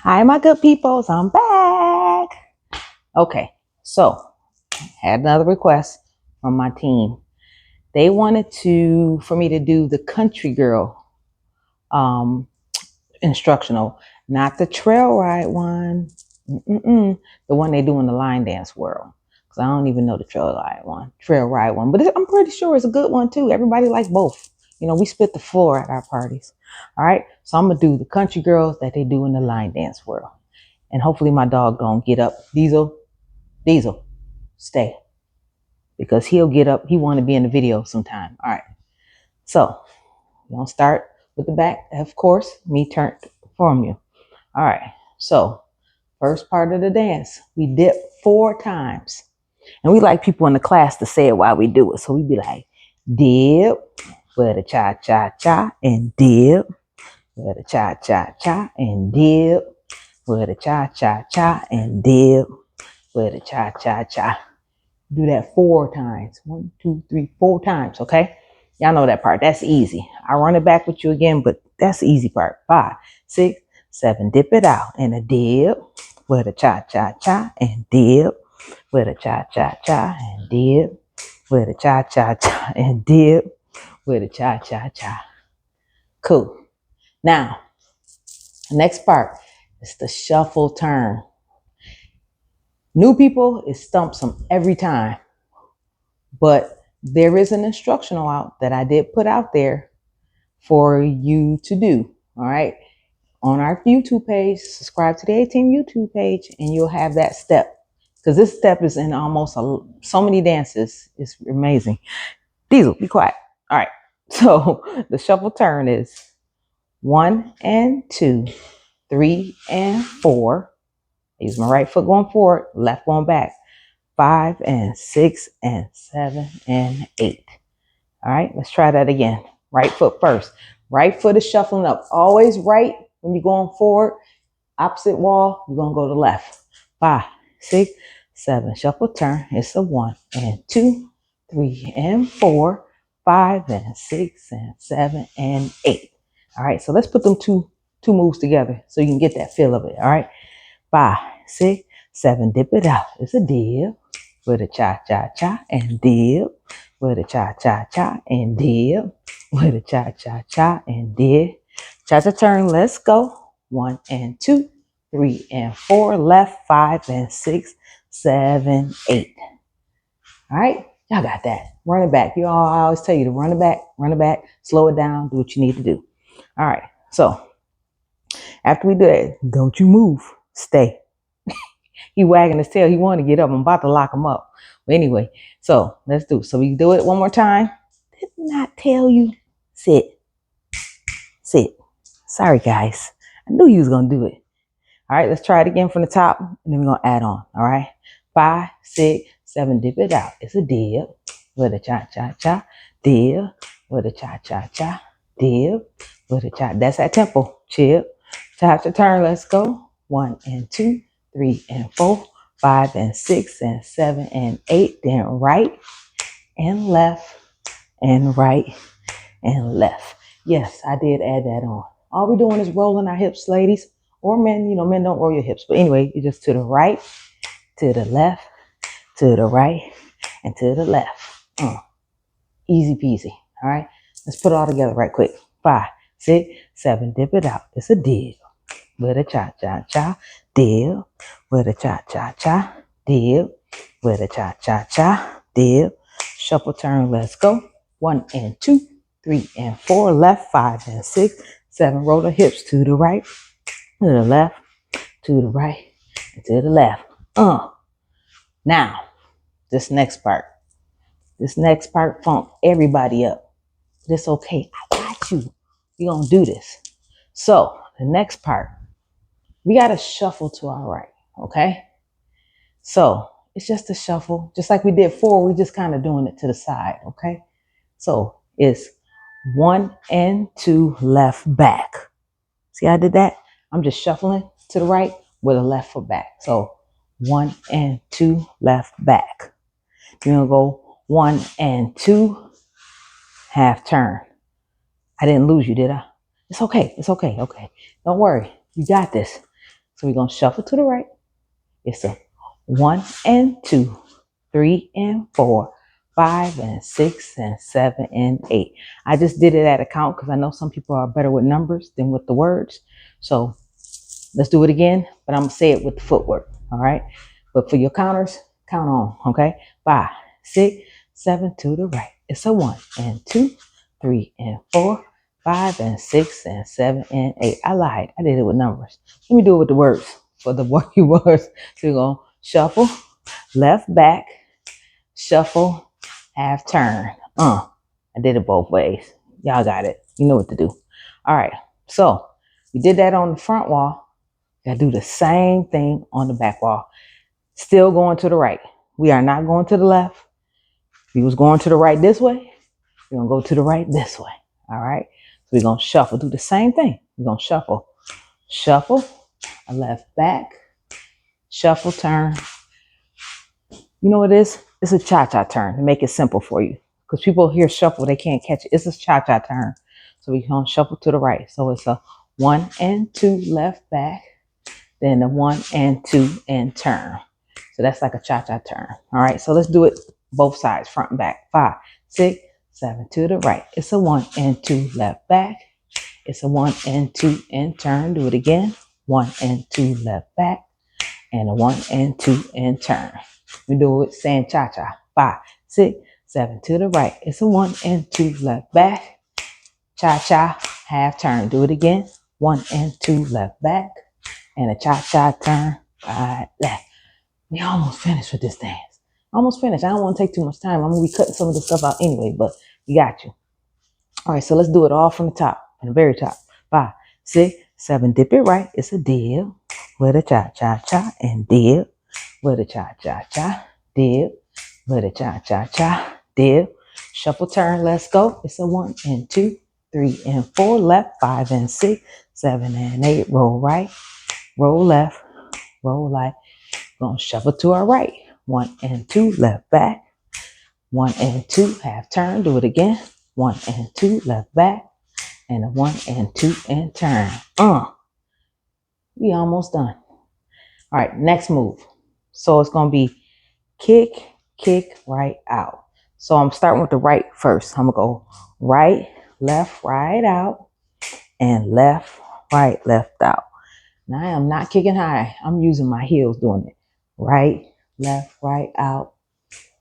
Hi, my good peoples. I'm back. Okay, so had another request from my team. They wanted for me to do the country girl um, instructional, not the trail ride one. The one they do in the line dance world. Because I don't even know the trail ride one. But I'm pretty sure it's a good one too. Everybody likes both. You know, we split the floor at our parties. All right, so I'm gonna do the country girls that they do in the line dance world. And hopefully my dog don't get up. Diesel, stay. Because he'll get up. He want to be in the video sometime. All right. So we're gonna start with the back. Of course, me turned from you. All right. So first part of the dance, we dip 4 times. And we like people in the class to say it while we do it. So we be like, dip, with a cha-cha-cha, and dip, with a cha-cha-cha, and dip, with a cha-cha-cha, and dip, with a cha-cha-cha. Do that 4 times. 1, 2, 3, 4 times, okay? Y'all know that part. That's easy. I'll run it back with you again, but that's the easy part. 5, 6, 7, dip it out. And a dip, with a cha-cha-cha, and dip, with a cha-cha-cha, and dip, with a cha-cha-cha, and dip, with a cha-cha-cha. Cool. Now, next part is the shuffle turn. New people, it stumps them every time. But there is an instructional out that I did put out there for you to do. All right. On our YouTube page, subscribe to the A.Y.E YouTube page, and you'll have that step. Because this step is in almost so many dances. It's amazing. Diesel, be quiet. All right. So the shuffle turn is 1 and 2, 3 and 4. Use my right foot going forward, left going back. 5 and 6 and 7 and 8. All right, let's try that again. Right foot first. Right foot is shuffling up. Always right when you're going forward. Opposite wall, you're going to go to left. 5, 6, 7. Shuffle turn. It's a 1 and 2, 3 and 4, 5 and 6 and 7 and 8. All right, so let's put them two moves together so you can get that feel of it. All right, 5, 6, 7. Dip it out. It's a dip. With a cha-cha-cha and dip, with a cha-cha-cha and dip, with a cha-cha-cha and dip. Cha-cha turn, let's go. 1 and 2, 3 and 4, left, 5 and 6, 7, 8. All right, y'all got that. Run it back. I always tell you to run it back, slow it down, do what you need to do. All right, so after we do that, don't you move, stay. He wagging his tail. He want to get up. I'm about to lock him up. But anyway, so let's do. So we do it one more time. Did not tell you. Sit. Sorry, guys. I knew you was going to do it. All right, let's try it again from the top. And then we're going to add on. All right. 5, 6, 7. Dip it out. It's a dip. With a cha-cha-cha. Dip. With a cha-cha-cha. Dip. With a cha. That's that tempo. Chip. Cha-cha turn. Let's go. 1 and 2. 3 and 4, 5 and 6 and 7 and 8. Then right and left and right and left. Yes, I did add that on. All we're doing is rolling our hips, ladies, or men. You know, men don't roll your hips. But anyway, you just to the right, to the left, to the right, and to the left. Easy peasy. All right, let's put it all together right quick. 5, 6, 7. Dip it out. It's a dip. With a cha-cha-cha, dip, with a cha-cha-cha, dip, with a cha-cha-cha, dip. Shuffle turn, let's go. 1 and 2, 3 and 4, left, 5 and 6, 7. Roll the hips to the right, to the left, to the right, and to the left. Now, this next part funk everybody up. But it's okay, I got you. We're gonna do this. So, the next part, we got to shuffle to our right, okay? So it's just a shuffle, just like we did 4, we just kind of doing it to the side, okay? So it's 1 and 2, left, back. See how I did that? I'm just shuffling to the right with a left foot back. So 1 and 2, left, back. You're gonna go 1 and 2, half turn. I didn't lose you, did I? It's okay, okay. Don't worry, you got this. So we're going to shuffle to the right. It's a 1 and 2, 3 and 4, 5 and 6 and 7 and 8. I just did it at a count because I know some people are better with numbers than with the words. So let's do it again, but I'm going to say it with the footwork. All right. But for your counters, count on. Okay. 5, 6, 7 to the right. It's a 1 and 2, 3 and 4, 5 and 6 and 7 and 8. I lied. I did it with numbers. Let me do it with the words for the wordy words. So you're going to shuffle, left, back, shuffle, half turn. I did it both ways. Y'all got it. You know what to do. All right. So we did that on the front wall. Gotta do the same thing on the back wall. Still going to the right. We are not going to the left. If we was going to the right this way, we're gonna go to the right this way. All right. So we're gonna shuffle. Do the same thing. We're gonna shuffle. Shuffle. A left back. Shuffle turn. You know what it is? It's a cha-cha turn to make it simple for you. Because people hear shuffle, they can't catch it. It's a cha-cha turn. So we're gonna shuffle to the right. So it's a 1 and 2 left back. Then a 1 and 2 and turn. So that's like a cha-cha turn. All right, so let's do it both sides, front and back. 5, 6, 7 to the right. It's a 1 and 2 left back. It's a 1 and 2 and turn. Do it again. 1 and 2 left back. And a 1 and 2 and turn. We do it saying cha-cha. 5, 6, 7 to the right. It's a 1 and 2 left back. Cha-cha, half turn. Do it again. 1 and 2 left back. And a cha-cha turn, right, left. We almost finished with this dance. Almost finished. I don't want to take too much time. I'm going to be cutting some of this stuff out anyway, but we got you. All right, so let's do it all from the top, from the very top. 5, 6, 7, dip it right. It's a dip with a cha-cha-cha and dip with a cha-cha-cha, dip with a cha-cha-cha, dip. Shuffle turn, let's go. It's a 1 and 2, 3 and 4, left, 5 and 6, 7 and 8, roll right. Roll left, roll right. Gonna shuffle to our right. 1 and 2, left back. 1 and 2, half turn. Do it again. 1 and 2, left back. And a 1 and 2 and turn. We almost done. All right, next move. So it's gonna be kick, kick, right, out. So I'm starting with the right first. I'm gonna go right, right out, and left, left out. Now I am not kicking high. I'm using my heels doing it. Right, right out,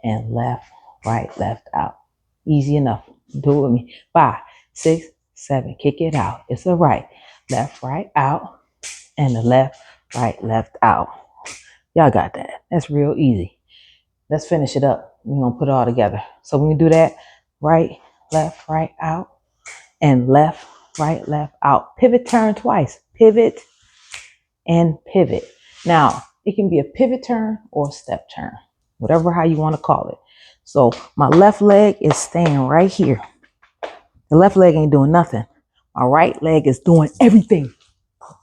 and left, left out. Easy enough. Do it with me. 5, 6, 7. Kick it out. It's a right out, and the left, left out. Y'all got that. That's real easy. Let's finish it up. We're going to put it all together. So when we do that, right out, and left, left out. Pivot turn twice. Pivot and pivot. Now, it can be a pivot turn or a step turn, whatever how you want to call it. So my left leg is staying right here. The left leg ain't doing nothing. My right leg is doing everything.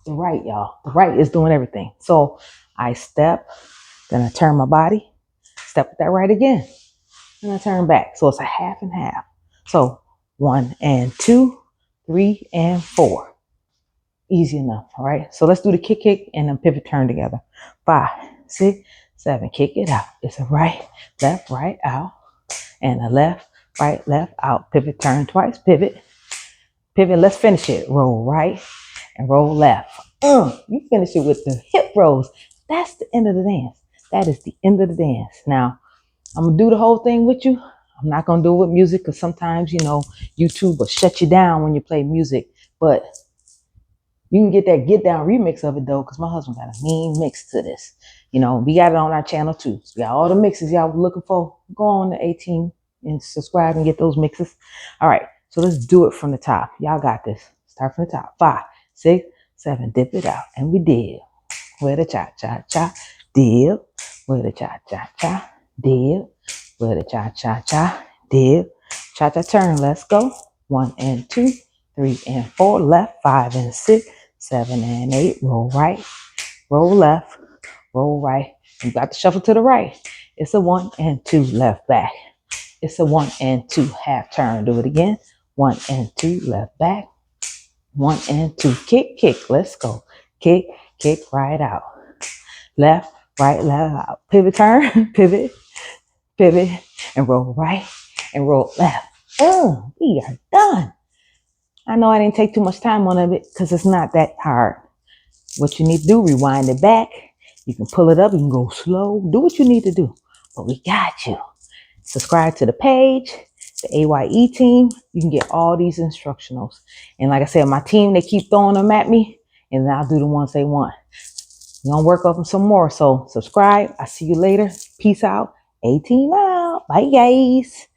The right, y'all. The right is doing everything. So I step, then I turn my body, step with that right again, and I turn back. So it's a half and half. So 1 and 2, 3 and 4. Easy enough. All right. So let's do the kick, kick, and then pivot turn together. 5, 6, 7. Kick it out. It's a right out, and a left out. Pivot turn twice. Pivot. Let's finish it. Roll right and roll left. You finish it with the hip rolls. That's the end of the dance. That is the end of the dance. Now I'm gonna do the whole thing with you. I'm not gonna do it with music because sometimes YouTube will shut you down when you play music, but you can get that get down remix of it though, because my husband got a mean mix to this. We got it on our channel too. So we got all the mixes y'all were looking for. Go on to 18 and subscribe and get those mixes. All right, so let's do it from the top. Y'all got this. Start from the top. 5, 6, 7. Dip it out, and we dip with a cha cha cha. Dip with a cha cha cha. Dip with a cha cha cha. Dip. Cha cha turn. Let's go. 1 and 2, 3 and 4. Left, 5 and 6. 7 and 8, roll right, roll left, roll right. You got to shuffle to the right. It's a 1 and 2 left back. It's a 1 and 2 half turn. Do it again. 1 and 2 left back. 1 and 2 kick, kick. Let's go. Kick, kick right out. Left, right, left, out. Pivot, turn, pivot, pivot, and roll right and roll left. Oh, we are done. I know I didn't take too much time on it because it's not that hard. What you need to do, rewind it back. You can pull it up, you can go slow, do what you need to do. But we got you. Subscribe to the page, the A.Y.E team. You can get all these instructionals. And like I said, my team, they keep throwing them at me, and then I'll do the ones they want. We're going to work on some more. So subscribe. I'll see you later. Peace out. A team out. Bye, guys.